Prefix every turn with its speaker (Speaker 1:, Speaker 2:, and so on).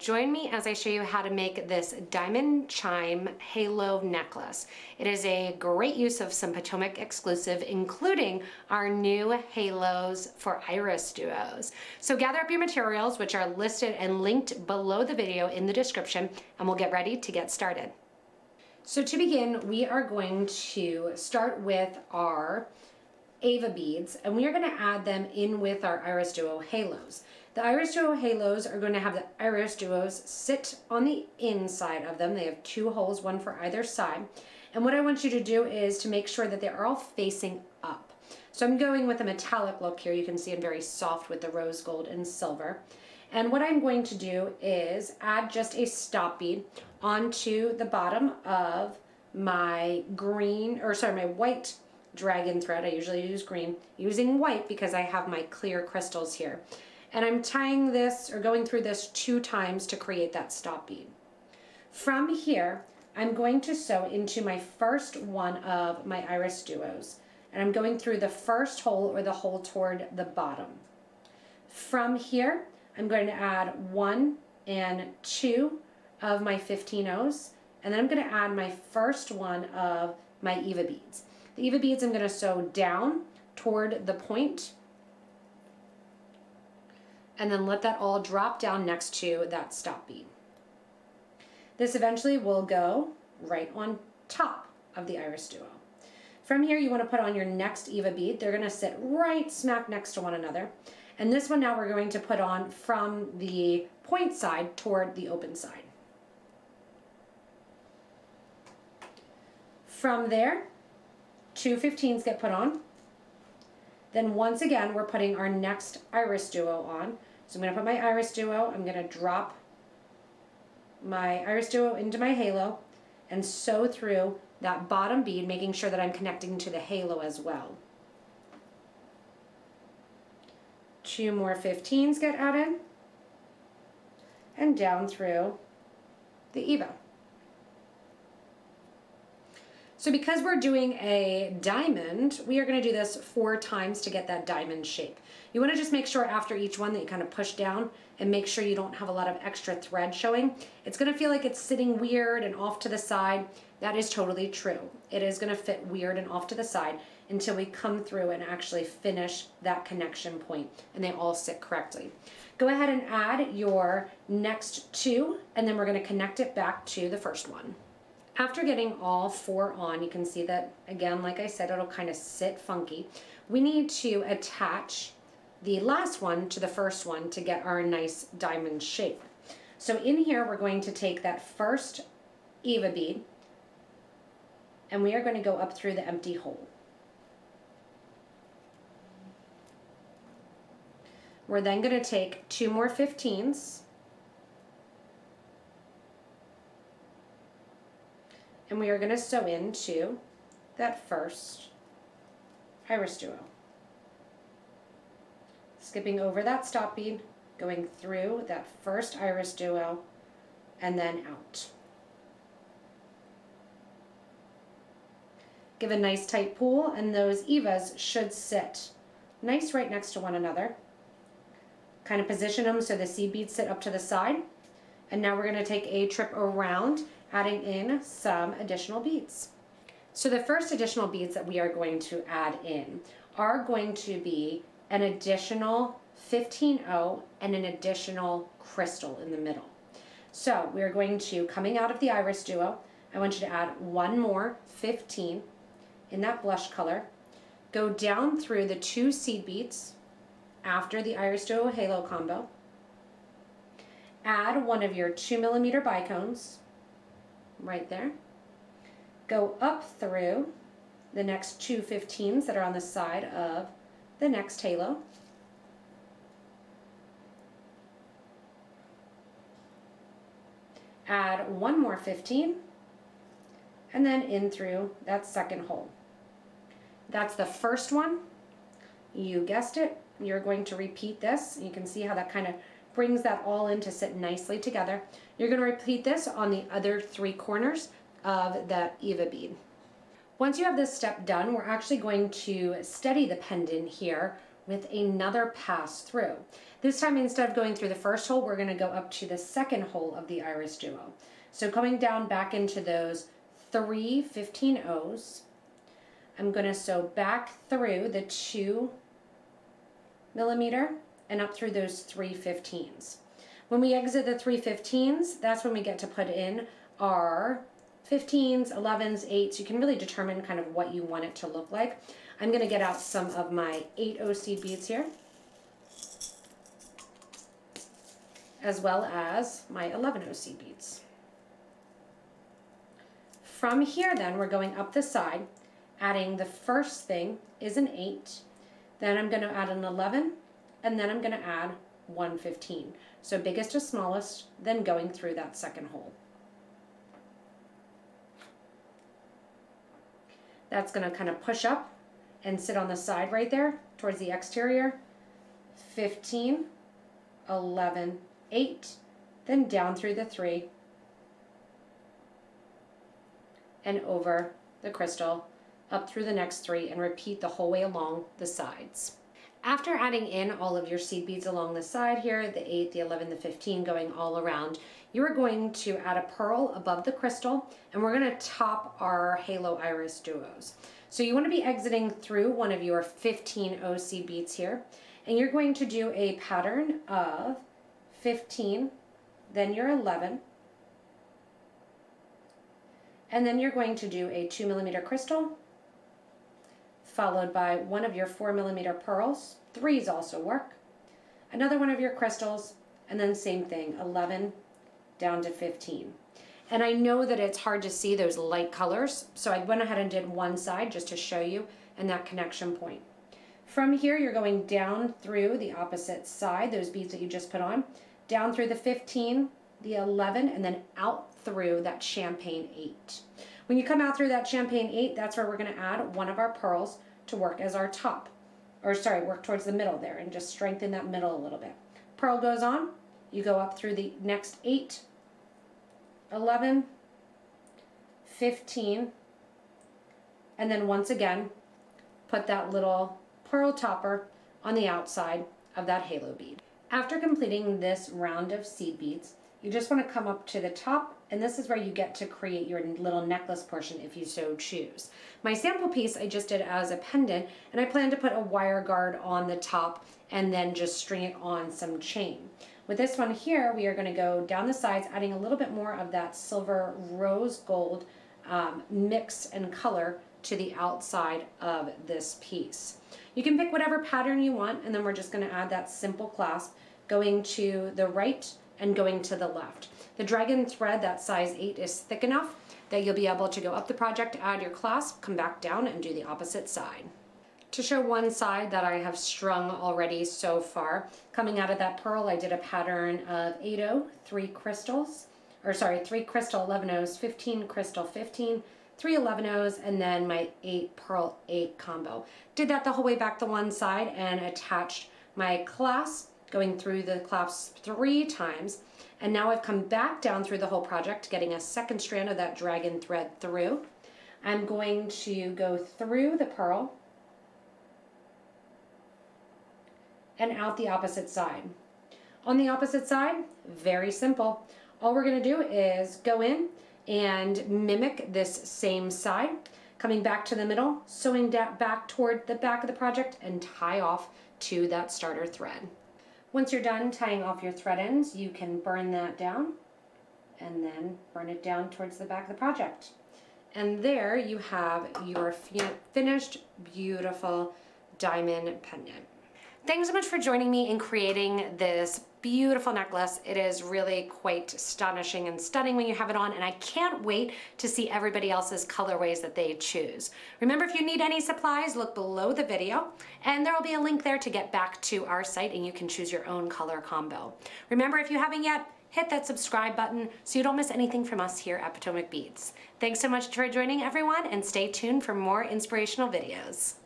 Speaker 1: Join me as I show you how to make this Diamond Chime Halo Necklace. It is a great use of some Potomac exclusive, including our new halos for IrisDuos. So gather up your materials, which are listed and linked below the video in the description, and we'll get ready to get started. So to begin, we are going to start with our Ava beads, and we are going to add them in with our IrisDuo Halos. The IrisDuo Halos are going to have the IrisDuos sit on the inside of them. They have two holes, one for either side. And what I want you to do is to make sure that they are all facing up. So I'm going with a metallic look here. You can see I'm very soft with the rose gold and silver. And what I'm going to do is add just a stop bead onto the bottom of my my white dragon thread. I usually use green, using white because I have my clear crystals here. And I'm tying this or going through this 2 times to create that stop bead. From here, I'm going to sew into my first one of my IrisDuos. And I'm going through the first hole or the hole toward the bottom. From here, I'm going to add 1 and 2 of my 15-0s. And then I'm going to add my first one of my Eva beads. The Eva beads I'm going to sew down toward the point, and then let that all drop down next to that stop bead. This eventually will go right on top of the IrisDuo. From here, you want to put on your next Eva bead. They're going to sit right smack next to one another. And this one now we're going to put on from the point side toward the open side. From there, 2 15s get put on. Then once again, we're putting our next IrisDuo on. So I'm going to put my IrisDuo, I'm going to drop my IrisDuo into my halo and sew through that bottom bead, making sure that I'm connecting to the halo as well. 2 more 15s get added and down through the Eva. So because we're doing a diamond, we are going to do this 4 times to get that diamond shape. You want to just make sure after each one that you kind of push down and make sure you don't have a lot of extra thread showing. It's going to feel like it's sitting weird and off to the side. That is totally true. It is going to fit weird and off to the side until we come through and actually finish that connection point and they all sit correctly. Go ahead and add your next 2, and then we're going to connect it back to the first one. After getting all 4 on, you can see that, again, like I said, it'll kind of sit funky. We need to attach the last one to the first one to get our nice diamond shape. So in here, we're going to take that first Eva bead, and we are going to go up through the empty hole. We're then going to take 2 more 15s, and we are going to sew into that first IrisDuo. Skipping over that stop bead, going through that first IrisDuo, and then out. Give a nice tight pull, and those Evas should sit nice right next to one another. Kind of position them so the seed beads sit up to the side. And now we're going to take a trip around, adding in some additional beads. So the first additional beads that we are going to add in are going to be an additional 15-0 and an additional crystal in the middle. So we're going to, coming out of the IrisDuo, I want you to add 1 more 15 in that blush color. Go down through the 2 seed beads after the IrisDuo Halo combo. Add one of your 2mm bicones right there. Go up through the next 2 15s that are on the side of the next halo. Add 1 more 15, and then in through that second hole. That's the first one. You guessed it. You're going to repeat this. You can see how that kind of brings that all in to sit nicely together. You're going to repeat this on the other 3 corners of that Eva bead. Once you have this step done, we're actually going to steady the pendant here with another pass through. This time, instead of going through the first hole, we're going to go up to the second hole of the IrisDuo. So coming down back into those 3 15-0s, I'm going to sew back through the 2 millimeter and up through those 3 15s. When we exit the 3 15s, that's when we get to put in our 15s, 11s, 8s. You can really determine kind of what you want it to look like. I'm going to get out some of my 8/0 seed beads here, as well as my 11/0 seed beads. From here then, we're going up the side, adding the first thing is an 8, then I'm going to add an 11, and then I'm going to add 1 15. So biggest to smallest, then going through that second hole. That's going to kind of push up and sit on the side right there towards the exterior. 15, 11, 8, then down through the 3 and over the crystal, up through the next 3, and repeat the whole way along the sides. After adding in all of your seed beads along the side here, the 8, the 11, the 15 going all around, you are going to add a pearl above the crystal, and we're going to top our Halo IrisDuos. So you want to be exiting through one of your 15/0 seed beads here, and you're going to do a pattern of 15, then your 11, and then you're going to do a 2 millimeter crystal, followed by one of your 4 millimeter pearls. 3s also work. Another one of your crystals, and then same thing, 11 down to 15. And I know that it's hard to see those light colors, so I went ahead and did one side just to show you and that connection point. From here, you're going down through the opposite side, those beads that you just put on, down through the 15, the 11, and then out through that champagne 8. When you come out through that champagne 8, that's where we're going to add one of our pearls to work as our top, or sorry, work towards the middle there and just strengthen that middle a little bit. Pearl goes on, you go up through the next 8, 11, 15, and then once again, put that little pearl topper on the outside of that halo bead. After completing this round of seed beads, you just want to come up to the top, and this is where you get to create your little necklace portion if you so choose. My sample piece I just did as a pendant, and I plan to put a wire guard on the top and then just string it on some chain. With this one here, we are going to go down the sides, adding a little bit more of that silver rose gold mix and color to the outside of this piece. You can pick whatever pattern you want, and then we're just going to add that simple clasp going to the right and going to the left. The dragon thread, that size 8, is thick enough that you'll be able to go up the project, add your clasp, come back down, and do the opposite side. To show one side that I have strung already so far, coming out of that pearl, I did a pattern of 8/0, 3 crystals, or sorry, 3 crystal 11/0s, 15 crystal 15, 3 11/0s, and then my 8 pearl 8 combo. Did that the whole way back to one side and attached my clasp, going through the clasp 3 times, and now I've come back down through the whole project, getting a second strand of that dragon thread through. I'm going to go through the pearl and out the opposite side. On the opposite side, very simple. All we're going to do is go in and mimic this same side, coming back to the middle, sewing back toward the back of the project, and tie off to that starter thread. Once you're done tying off your thread ends, you can burn that down and then burn it down towards the back of the project. And there you have your finished, beautiful diamond pendant. Thanks so much for joining me in creating this beautiful necklace. It is really quite astonishing and stunning when you have it on, and I can't wait to see everybody else's colorways that they choose. Remember, if you need any supplies, look below the video, and there will be a link there to get back to our site, and you can choose your own color combo. Remember, if you haven't yet, hit that subscribe button so you don't miss anything from us here at Potomac Beads. Thanks so much for joining, everyone, and stay tuned for more inspirational videos.